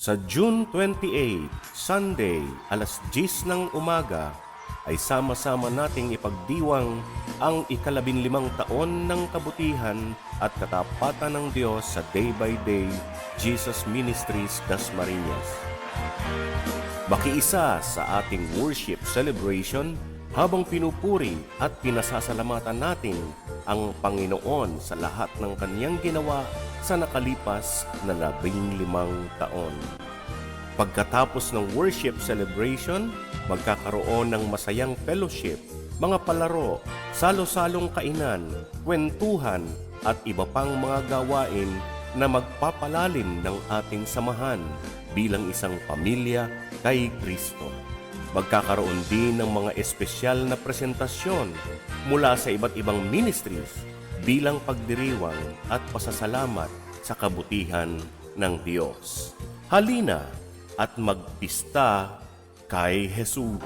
Sa June 28, Sunday, alas 10 ng umaga, ay sama-sama nating ipagdiwang ang ika-15 taon ng kabutihan at katapatan ng Diyos sa Day by Day Jesus Ministries Dasmariñas. Makiisa sa ating worship celebration habang pinupuri at pinasasalamatan natin ang Panginoon sa lahat ng Kanyang ginawa sa nakalipas na 15 taon. Pagkatapos ng worship celebration, magkakaroon ng masayang fellowship, mga palaro, salo-salong kainan, kwentuhan at iba pang mga gawain na magpapalalim ng ating samahan bilang isang pamilya kay Kristo. Magkakaroon din ng mga espesyal na presentasyon mula sa iba't ibang ministries bilang pagdiriwang at pasasalamat sa kabutihan ng Diyos. Halina at magpista kay Jesus.